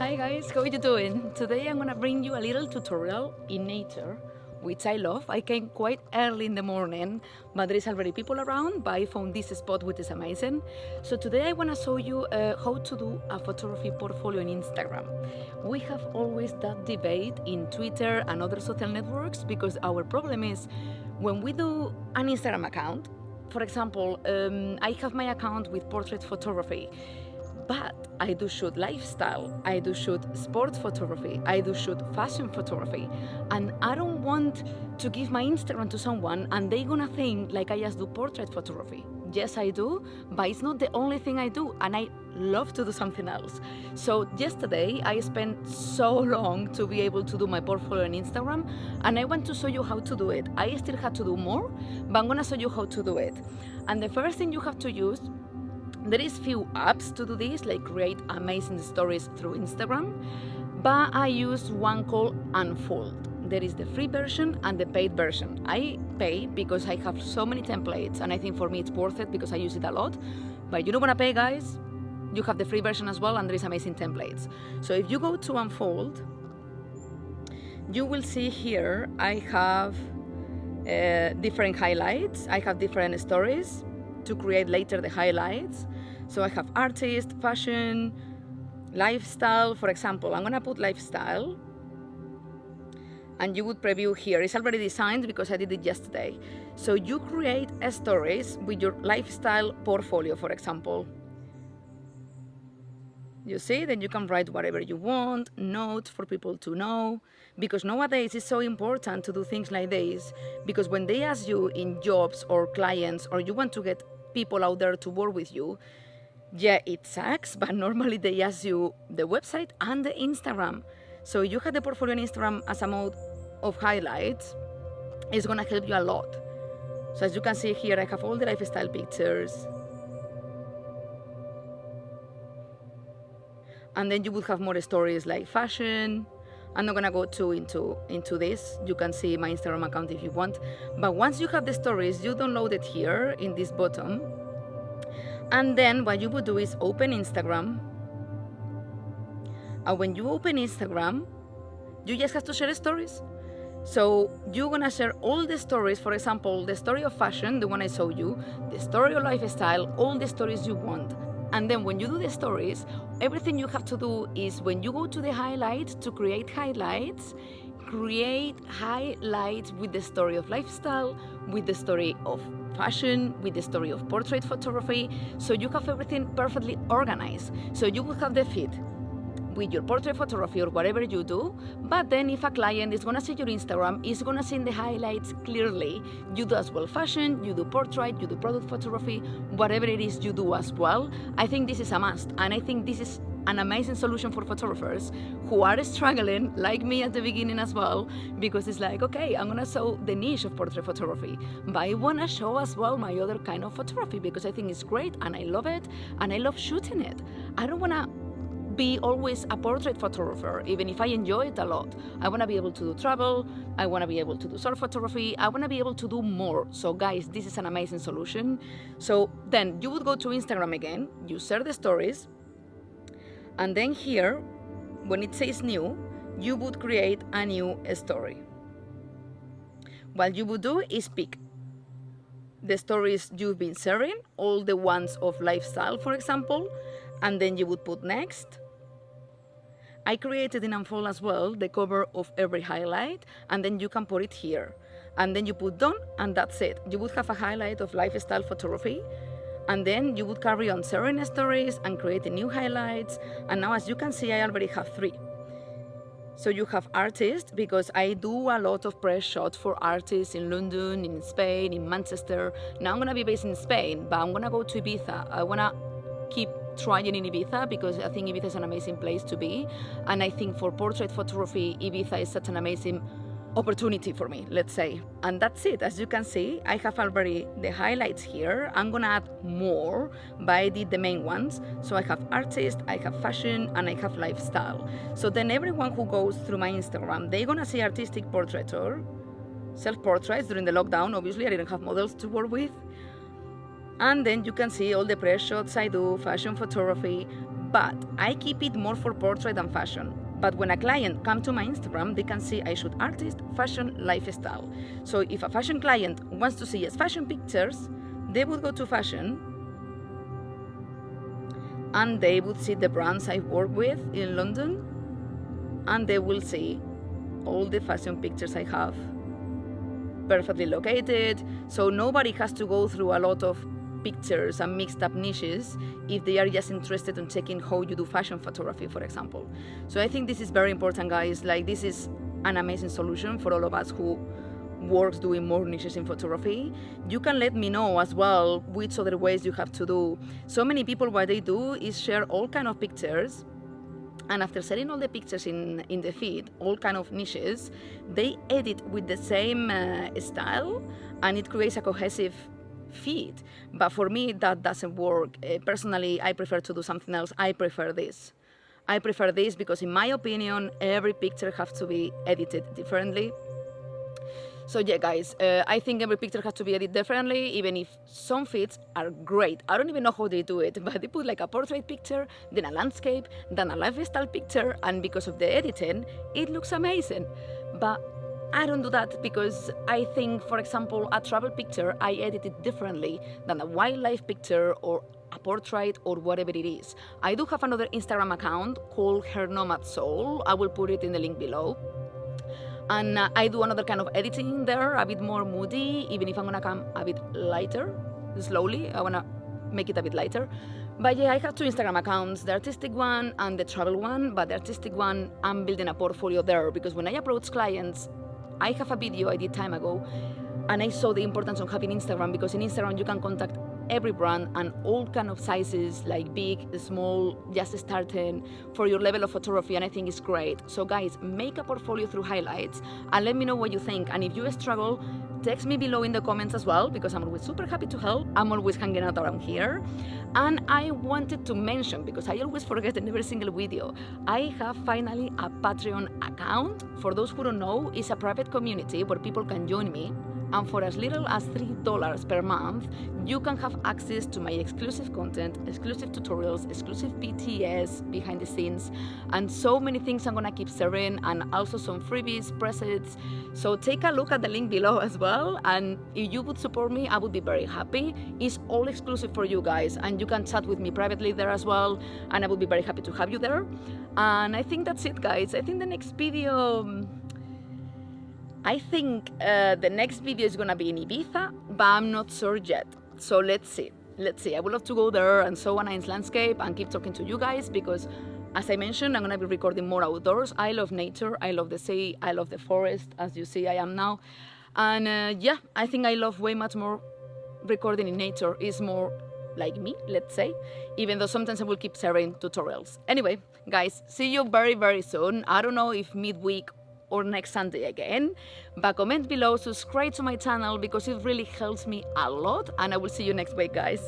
Hi guys, how are you doing? Today I'm gonna bring you a little tutorial in nature, which I love. I came quite early in the morning, but there is already people around, but I found this spot which is amazing. So today I wanna show you how to do a photography portfolio on Instagram. We have always that debate in Twitter and other social networks because our problem is when we do an Instagram account, for example, I have my account with portrait photography, but I do shoot lifestyle, I do shoot sports photography, I do shoot fashion photography, and I don't want to give my Instagram to someone and they're gonna think like I just do portrait photography. Yes, I do, but it's not the only thing I do, and I love to do something else. So yesterday I spent so long to be able to do my portfolio on Instagram, and I want to show you how to do it. I still had to do more, but I'm gonna show you how to do it. And the first thing you have to use, there is few apps to do this, like create amazing stories through Instagram, but I use one called Unfold. There is the free version and the paid version. I pay because I have so many templates, and I think for me it's worth it because I use it a lot. But you don't want to pay, guys, you have the free version as well, and there is amazing templates. So if you go to Unfold, you will see here I have different highlights. I have different stories to create later the highlights. So I have artist, fashion, lifestyle. For example, I'm gonna put lifestyle, and you would preview here. It's already designed because I did it yesterday. So you create stories with your lifestyle portfolio, for example. You see, then you can write whatever you want, notes for people to know, because nowadays it's so important to do things like this, because when they ask you in jobs or clients, or you want to get people out there to work with you, yeah, it sucks, but normally they ask you the website and the Instagram. So you have the portfolio on Instagram as a mode of highlights, it's gonna help you a lot. So as you can see here, I have all the lifestyle pictures. And then you would have more stories like fashion. I'm not gonna go into this. You can see my Instagram account if you want. But once you have the stories, you download it here in this bottom. And then what you would do is open Instagram. And when you open Instagram, you just have to share stories. So you're gonna share all the stories, for example, the story of fashion, the one I showed you, the story of lifestyle, all the stories you want. And then when you do the stories, everything you have to do is when you go to the highlights to create highlights with the story of lifestyle, with the story of fashion, with the story of portrait photography. So you have everything perfectly organized. So you will have the feed with your portrait photography or whatever you do, but then if a client is gonna see your Instagram, is gonna see in the highlights clearly, you do as well fashion, you do portrait, you do product photography, whatever it is you do as well. I think this is a must, and I think this is an amazing solution for photographers who are struggling, like me at the beginning as well, because it's like, okay, I'm gonna show the niche of portrait photography, but I wanna show as well my other kind of photography because I think it's great and I love it and I love shooting it. I don't wanna be always a portrait photographer, even if I enjoy it a lot. I want to be able to do travel, I want to be able to do surf photography, I want to be able to do more. So guys, this is an amazing solution. So then you would go to Instagram again, you share the stories, and then here, when it says new, you would create a new story. What you would do is pick the stories you've been sharing, all the ones of lifestyle, for example, and then you would put next. I created in Unfold as well the cover of every highlight, and then you can put it here. And then you put done, and that's it. You would have a highlight of lifestyle photography, and then you would carry on sharing stories and creating new highlights. And now, as you can see, I already have 3. So you have artists, because I do a lot of press shots for artists in London, in Spain, in Manchester. Now I'm gonna be based in Spain, but I'm gonna go to Ibiza. I wanna keep trying in Ibiza because I think Ibiza is an amazing place to be, and I think for portrait photography Ibiza is such an amazing opportunity for me, let's say. And that's it. As you can see, I have already the highlights here. I'm gonna add more, but I did the main ones. So I have artist, I have fashion, and I have lifestyle. So then everyone who goes through my Instagram, they're gonna see artistic portrait or self-portraits. During the lockdown, obviously I didn't have models to work with. And then you can see all the press shots I do, fashion photography, but I keep it more for portrait than fashion. But when a client comes to my Instagram, they can see I shoot artist, fashion, lifestyle. So if a fashion client wants to see fashion pictures, they would go to fashion and they would see the brands I work with in London, and they will see all the fashion pictures I have, perfectly located, so nobody has to go through a lot of pictures and mixed up niches if they are just interested in checking how you do fashion photography, for example. So I think this is very important, guys. Like, this is an amazing solution for all of us who works doing more niches in photography. You can let me know as well which other ways you have to do. So many people, what they do is share all kind of pictures, and after setting all the pictures in the feed, all kind of niches, they edit with the same style, and it creates a cohesive feed. But for me, that doesn't work. Personally, I prefer to do something else. I prefer this because, in my opinion, every picture has to be edited differently. So yeah, guys, I think every picture has to be edited differently, even if some feeds are great. I don't even know how they do it, but they put like a portrait picture, then a landscape, then a lifestyle picture, and because of the editing, it looks amazing. But I don't do that because I think, for example, a travel picture, I edit it differently than a wildlife picture or a portrait or whatever it is. I do have another Instagram account called Her Nomad Soul. I will put it in the link below. And I do another kind of editing there, a bit more moody, even if I'm gonna come a bit lighter, slowly. I wanna make it a bit lighter. But yeah, I have two Instagram accounts, the artistic one and the travel one. But the artistic one, I'm building a portfolio there because when I approach clients, I have a video I did time ago, and I saw the importance of having Instagram, because in Instagram you can contact every brand and all kind of sizes, like big, small, just starting, for your level of photography, and I think it's great. So guys, make a portfolio through highlights and let me know what you think. And if you struggle, text me below in the comments as well, because I'm always super happy to help. I'm always hanging out around here. And I wanted to mention, because I always forget in every single video, I have finally a Patreon account. For those who don't know, it's a private community where people can join me, and for as little as $3 per month, you can have access to my exclusive content, exclusive tutorials, exclusive PTS, behind the scenes, and so many things I'm gonna keep sharing, and also some freebies, presets. So take a look at the link below as well, and if you would support me, I would be very happy. It's all exclusive for you guys, and you can chat with me privately there as well, and I would be very happy to have you there. And I think that's it, guys. I think the next video is gonna be in Ibiza, but I'm not sure yet. So let's see. I would love to go there and show a nice landscape and keep talking to you guys, because as I mentioned, I'm gonna be recording more outdoors. I love nature, I love the sea, I love the forest, as you see I am now. And yeah, I think I love way much more recording in nature. Is more like me, let's say, even though sometimes I will keep sharing tutorials. Anyway, guys, see you very, very soon. I don't know if midweek or next Sunday again, but comment below, subscribe to my channel, because it really helps me a lot, and I will see you next week, guys.